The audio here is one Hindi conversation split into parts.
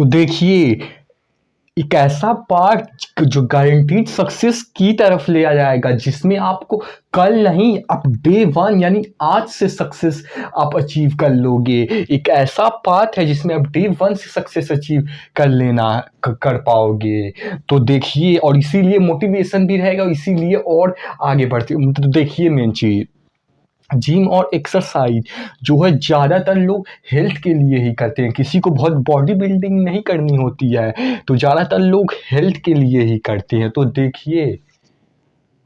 तो देखिए, एक ऐसा पार्ट जो गारंटीड सक्सेस की तरफ ले आ जाएगा, जिसमें आपको कल नहीं, आप डे वन यानी आज से सक्सेस आप अचीव कर लोगे। एक ऐसा पाथ है जिसमें आप डे वन से सक्सेस अचीव कर पाओगे। तो देखिए, और इसीलिए मोटिवेशन भी रहेगा, इसीलिए और आगे बढ़ते। तो देखिए, मेन चीज जिम और एक्सरसाइज जो है ज़्यादातर लोग हेल्थ के लिए ही करते हैं। किसी को बहुत बॉडी बिल्डिंग नहीं करनी होती है, तो ज़्यादातर लोग हेल्थ के लिए ही करते हैं। तो देखिए,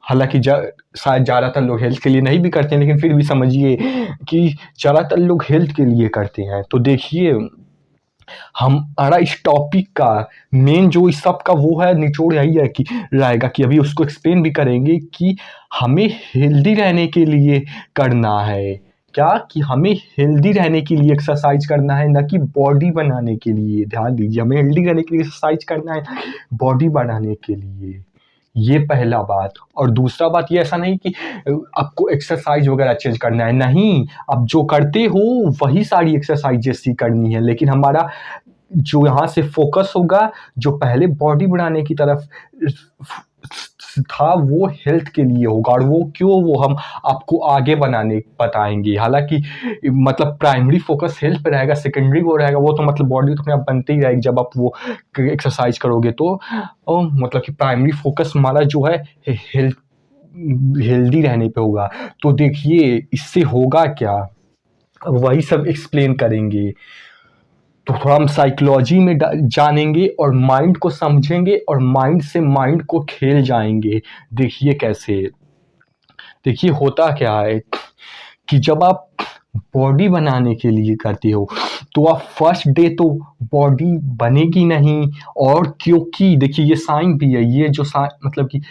हालांकि शायद ज़्यादातर लोग हेल्थ के लिए नहीं भी करते हैं, लेकिन फिर भी समझिए कि ज़्यादातर लोग हेल्थ के लिए करते हैं। तो देखिए, हमारा इस टॉपिक का मेन जो इस सब का वो है, निचोड़ यही है कि रहेगा कि अभी उसको एक्सप्लेन भी करेंगे कि हमें हेल्दी रहने के लिए करना है क्या, कि हमें हेल्दी रहने के लिए एक्सरसाइज करना है, न कि बॉडी बनाने के लिए। ध्यान दीजिए, हमें हेल्दी रहने के लिए एक्सरसाइज करना है, बॉडी बनाने के लिए। ये पहला बात। और दूसरा बात, ये ऐसा नहीं कि आपको एक्सरसाइज वगैरह चेंज करना है, नहीं, आप जो करते हो वही सारी एक्सरसाइज जैसी करनी है, लेकिन हमारा जो यहाँ से फोकस होगा, जो पहले बॉडी बनाने की तरफ था, वो हेल्थ के लिए होगा। और वो क्यों, वो हम आपको आगे बताएंगे। हालांकि मतलब प्राइमरी फोकस हेल्थ पे रहेगा, सेकेंडरी वो रहेगा, वो तो मतलब बॉडी तो अपने आप बनते ही रहेगी जब आप वो एक्सरसाइज करोगे। तो मतलब कि प्राइमरी फोकस हमारा जो है हेल्दी रहने पे होगा। तो देखिए, इससे होगा क्या, वही सब एक्सप्लेन करेंगे। तो थोड़ा हम साइकोलॉजी में जानेंगे और माइंड को समझेंगे, और माइंड से माइंड को खेल जाएंगे। देखिए कैसे, देखिए होता क्या है कि जब आप बॉडी बनाने के लिए करते हो, तो आप फर्स्ट डे तो बॉडी बनेगी नहीं। और क्योंकि देखिए, ये साइन भी है, ये जो साइन मतलब कि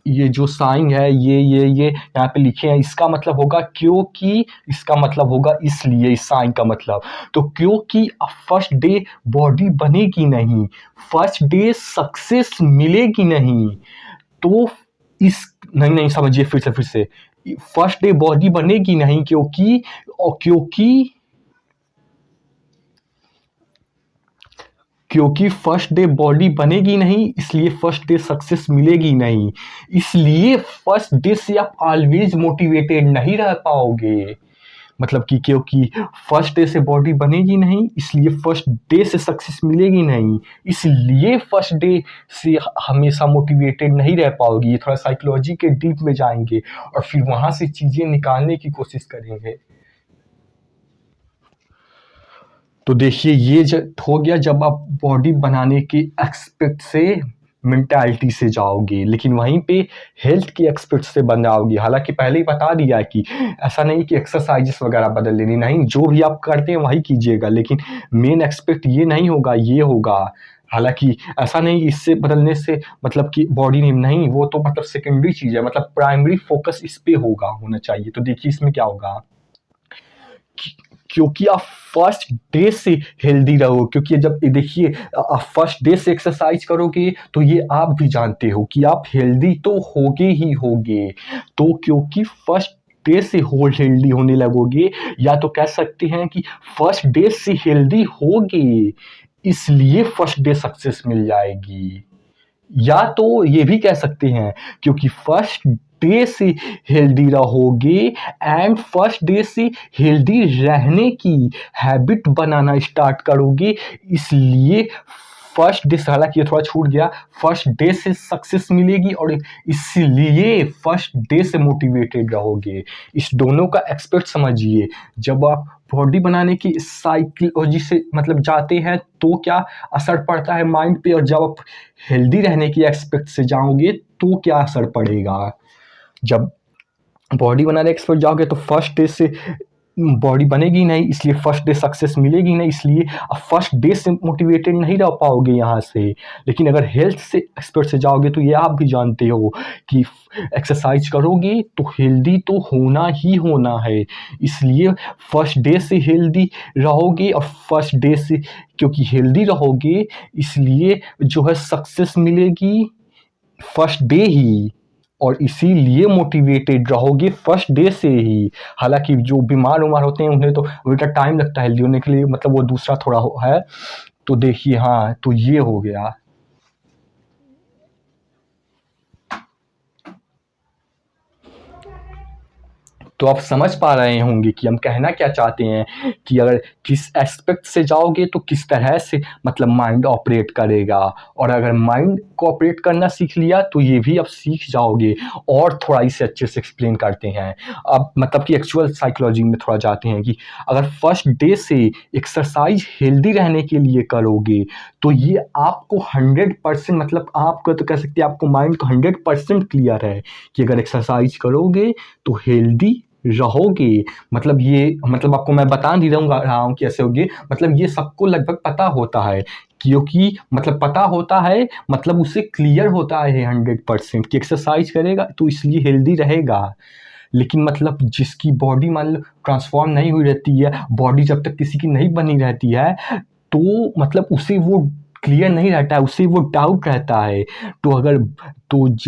ये जो साइन है, ये यहाँ पे लिखे हैं, इसका मतलब होगा क्योंकि, इसका मतलब होगा इसलिए, इस साइन का मतलब। तो क्योंकि फर्स्ट डे बॉडी बनेगी नहीं, फर्स्ट डे सक्सेस मिलेगी नहीं, तो इस नहीं समझिए, फिर से फर्स्ट डे बॉडी बनेगी नहीं, क्योंकि फर्स्ट डे बॉडी बनेगी नहीं, इसलिए फर्स्ट डे सक्सेस मिलेगी नहीं। इसलिए फर्स्ट डे से आप ऑलवेज मोटिवेटेड नहीं रह पाओगे। मतलब कि क्योंकि फर्स्ट डे से बॉडी बनेगी नहीं, इसलिए फर्स्ट डे से सक्सेस मिलेगी नहीं, इसलिए फर्स्ट डे से हमेशा मोटिवेटेड नहीं रह पाओगी। ये थोड़ा साइकोलॉजी के डीप में जाएंगे और फिर वहां से चीजें निकालने की कोशिश करेंगे। तो देखिए, ये हो गया जब आप बॉडी बनाने के एक्सपेक्ट से, मेंटालिटी से जाओगे, लेकिन वहीं पे हेल्थ के एक्सपेक्ट से बन जाओगे। हालांकि पहले ही बता दिया कि ऐसा नहीं कि एक्सरसाइजेस वगैरह बदल लेनी, नहीं, जो भी आप करते हैं वही कीजिएगा, लेकिन मेन एक्सपेक्ट ये नहीं होगा, ये होगा। हालांकि ऐसा नहीं कि इससे बदलने से मतलब कि बॉडी नहीं, वो तो मतलब सेकेंडरी चीज है, मतलब प्राइमरी फोकस इस पे होना चाहिए। तो देखिए, इसमें क्या होगा, क्योंकि आप फर्स्ट डे से हेल्दी रहो, क्योंकि जब देखिए आप फर्स्ट डे से एक्सरसाइज करोगे, तो ये आप भी जानते हो कि आप हेल्दी तो होगे ही होगे। तो क्योंकि फर्स्ट डे से हेल्दी होने लगोगे, या तो कह सकते हैं कि फर्स्ट डे से हेल्दी होगे, इसलिए फर्स्ट डे सक्सेस मिल जाएगी। या तो ये भी कह सकते हैं क्योंकि फर्स्ट डे से हेल्दी रहोगे एंड फर्स्ट डे से हेल्दी रहने की हैबिट बनाना स्टार्ट करोगे, इसलिए फर्स्ट डे से, हालांकि ये थोड़ा छूट गया, फर्स्ट डे से सक्सेस मिलेगी और इसलिए फर्स्ट डे से मोटिवेटेड रहोगे। इस दोनों का एक्सपेक्ट समझिए। जब आप बॉडी बनाने की साइकोलॉजी से मतलब जाते हैं, तो क्या असर पड़ता है माइंड पे, और जब आप हेल्दी रहने की एक्सपेक्ट से जाओगे तो क्या असर पड़ेगा। जब बॉडी बनाने एक्सपर्ट जाओगे तो फर्स्ट डे से बॉडी बनेगी नहीं, इसलिए फर्स्ट डे सक्सेस मिलेगी नहीं, इसलिए आप फर्स्ट डे से मोटिवेटेड नहीं रह पाओगे यहाँ से। लेकिन अगर हेल्थ से एक्सपर्ट से जाओगे, तो ये आप भी जानते हो कि एक्सरसाइज करोगे तो हेल्दी तो होना ही होना है, इसलिए फर्स्ट डे से हेल्दी रहोगे, और फर्स्ट डे से क्योंकि हेल्दी रहोगे, इसलिए जो है सक्सेस मिलेगी फर्स्ट डे ही, और इसीलिए मोटिवेटेड रहोगे फर्स्ट डे से ही। हालांकि जो बीमार होते हैं उन्हें तो उनका टाइम लगता है हेल्दी होने के लिए, मतलब वो दूसरा थोड़ा है। तो देखिए हाँ, तो ये हो गया। तो आप समझ पा रहे होंगे कि हम कहना क्या चाहते हैं कि अगर किस एस्पेक्ट से जाओगे तो किस तरह से मतलब माइंड ऑपरेट करेगा, और अगर माइंड को ऑपरेट करना सीख लिया तो ये भी आप सीख जाओगे। और थोड़ा इसे अच्छे से एक्सप्लेन करते हैं, अब मतलब कि एक्चुअल साइकोलॉजी में थोड़ा जाते हैं कि अगर फर्स्ट डे से एक्सरसाइज हेल्दी रहने के लिए करोगे तो ये आपको 100% मतलब आपको तो कह सकते हैं आपको माइंड को 100% क्लियर है कि अगर एक्सरसाइज करोगे तो हेल्दी रहोगे। मतलब ये मतलब आपको मैं बता नहीं रहा हूँ कि ऐसे होगी, मतलब ये सबको लगभग पता होता है, क्योंकि मतलब पता होता है मतलब उसे क्लियर होता है 100% कि एक्सरसाइज करेगा तो इसलिए हेल्दी रहेगा। लेकिन मतलब जिसकी बॉडी मान लो ट्रांसफॉर्म नहीं हुई रहती है, बॉडी जब तक किसी की नहीं बनी रहती है तो मतलब उसे वो क्लियर नहीं रहता है, उसे वो डाउट रहता है। तो अगर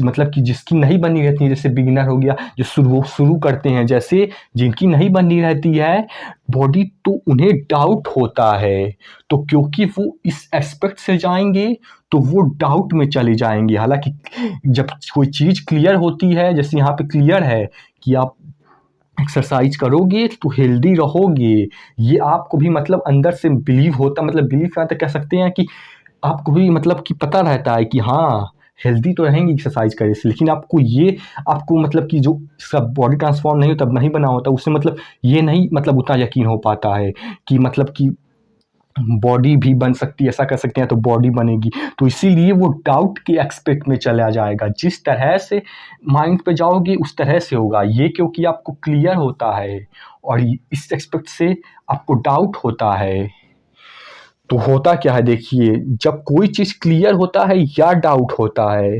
मतलब कि जिसकी नहीं बनी रहती है, जैसे बिगिनर हो गया जो शुरू करते हैं, जैसे जिनकी नहीं बनी रहती है बॉडी तो उन्हें डाउट होता है। तो क्योंकि वो इस एस्पेक्ट से जाएंगे तो वो डाउट में चले जाएंगे। हालांकि जब कोई चीज़ क्लियर होती है, जैसे यहाँ पे क्लियर है कि आप एक्सरसाइज करोगे तो हेल्दी रहोगे, ये आपको भी मतलब अंदर से बिलीव होता, मतलब बिलीव यहाँ तक कह सकते हैं कि आपको भी मतलब कि पता रहता है कि हाँ हेल्दी तो रहेंगे एक्सरसाइज करने से। लेकिन आपको मतलब कि जो सब बॉडी ट्रांसफॉर्म नहीं होता, नहीं बना होता, उससे मतलब ये नहीं मतलब उतना यकीन हो पाता है कि मतलब कि बॉडी भी बन सकती है, ऐसा कर सकते हैं तो बॉडी बनेगी। तो इसीलिए वो डाउट के एक्सपेक्ट में चला जाएगा। जिस तरह से माइंड पे जाओगे उस तरह से होगा ये, क्योंकि आपको क्लियर होता है और इस एक्सपेक्ट से आपको डाउट होता है। तो होता क्या है देखिए, जब कोई चीज़ क्लियर होता है या डाउट होता है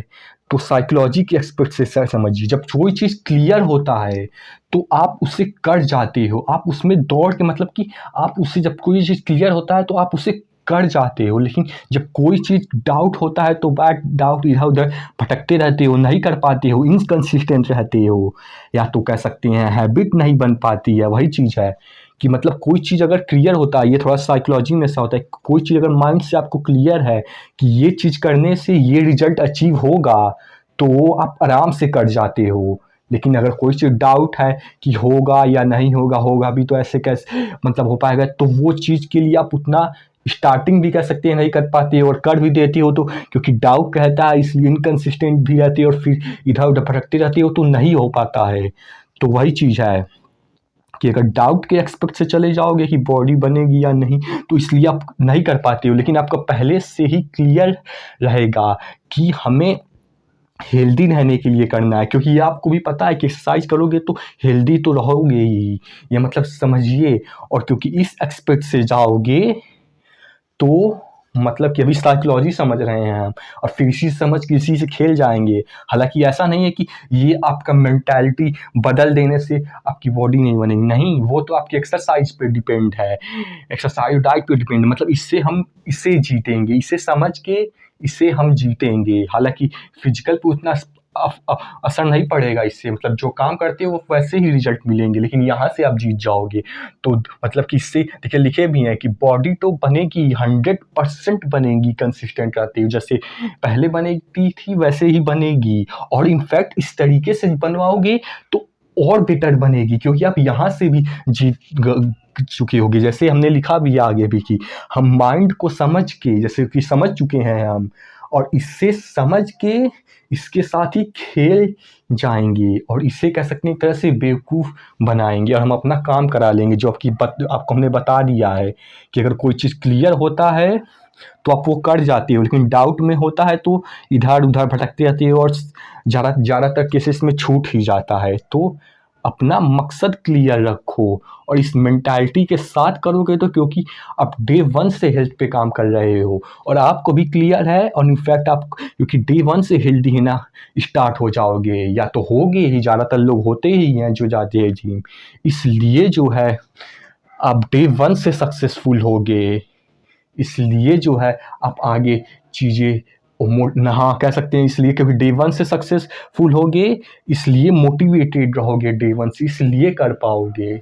तो साइकोलॉजी के एस्पेक्ट से समझिए, जब कोई चीज़ क्लियर होता है तो आप उसे कर जाते हो, आप उसमें दौड़ के मतलब कि आप उसे जब कोई चीज़ क्लियर होता है तो आप उसे कर जाते हो। लेकिन जब कोई चीज़ डाउट होता है तो बैड डाउट इधर उधर भटकते रहते हो, नहीं कर पाते हो, इनकंसिस्टेंट रहते हो, या तो कह सकते हैं हैबिट नहीं बन पाती है। वही चीज़ है कि मतलब कोई चीज़ अगर क्लियर होता है, ये थोड़ा साइकोलॉजी में ऐसा होता है, कोई चीज़ अगर माइंड से आपको क्लियर है कि ये चीज़ करने से ये रिजल्ट अचीव होगा तो आप आराम से कर जाते हो। लेकिन अगर कोई चीज़ डाउट है कि होगा या नहीं होगा, होगा भी तो ऐसे कैसे मतलब हो पाएगा, तो वो चीज़ के लिए आप उतना स्टार्टिंग भी कह सकते हैं नहीं कर पाते हो, और कर भी देते हो तो क्योंकि डाउट रहता है इसलिए इनकंसिस्टेंट भी रहती है और फिर इधर उधर भटकते रहते हो तो नहीं हो पाता है। तो वही चीज़ है कि अगर डाउट के एक्सपेक्ट से चले जाओगे कि बॉडी बनेगी या नहीं तो इसलिए आप नहीं कर पाते हो। लेकिन आपका पहले से ही क्लियर रहेगा कि हमें हेल्दी रहने के लिए करना है, क्योंकि ये आपको भी पता है कि एक्सरसाइज करोगे तो हेल्दी तो रहोगे ही, ये मतलब समझिए। और क्योंकि इस एक्सपेक्ट से जाओगे तो मतलब कि अभी साइकोलॉजी समझ रहे हैं हम, और फिर इसी समझ के इसी से खेल जाएंगे। हालांकि ऐसा नहीं है कि ये आपका मेंटालिटी बदल देने से आपकी बॉडी नहीं बनेगी, नहीं, वो तो आपकी एक्सरसाइज पे डिपेंड है, एक्सरसाइज डाइट पे डिपेंड। मतलब इससे जीतेंगे, इसे समझ के इसे हम जीतेंगे। हालांकि फिजिकल पे उतना असर नहीं पड़ेगा इससे, मतलब जो काम करते हो वो वैसे ही रिजल्ट मिलेंगे, लेकिन यहाँ से आप जीत जाओगे। तो मतलब कि इससे देखिए लिखे भी हैं कि बॉडी तो बनेगी, 100% बनेगी कंसिस्टेंट रहती है, जैसे पहले बनेगी थी वैसे ही बनेगी। और इनफैक्ट इस तरीके से बनवाओगे तो और बेटर बनेगी, क्योंकि आप यहाँ से भी जीत चुके होगे। जैसे हमने लिखा भी है आगे भी कि हम माइंड को समझ के, जैसे कि समझ चुके हैं हम, और इससे समझ के इसके साथ ही खेल जाएंगे और इसे कह सकते हैं एक तरह से बेवकूफ़ बनाएंगे, और हम अपना काम करा लेंगे। जो आपको हमने बता दिया है कि अगर कोई चीज़ क्लियर होता है तो आप वो कर जाते हो, लेकिन डाउट में होता है तो इधर उधर भटकते रहते हो और ज़्यादातर केसेस में छूट ही जाता है। तो अपना मकसद क्लियर रखो और इस मेंटालिटी के साथ करोगे तो, क्योंकि आप डे 1 से हेल्थ पे काम कर रहे हो और आपको भी क्लियर है, और इनफैक्ट आप क्योंकि डे 1 से हेल्दी है ना स्टार्ट हो जाओगे, या तो होगे ही, ज़्यादातर लोग होते ही हैं जो जाते हैं जिम, इसलिए जो है आप डे 1 से सक्सेसफुल होगे। इसलिए जो है आप आगे चीज़ें हाँ कह सकते हैं, इसलिए कभी डे 1 से सक्सेसफुल होगे, इसलिए मोटिवेटेड रहोगे डे 1 से, इसलिए कर पाओगे।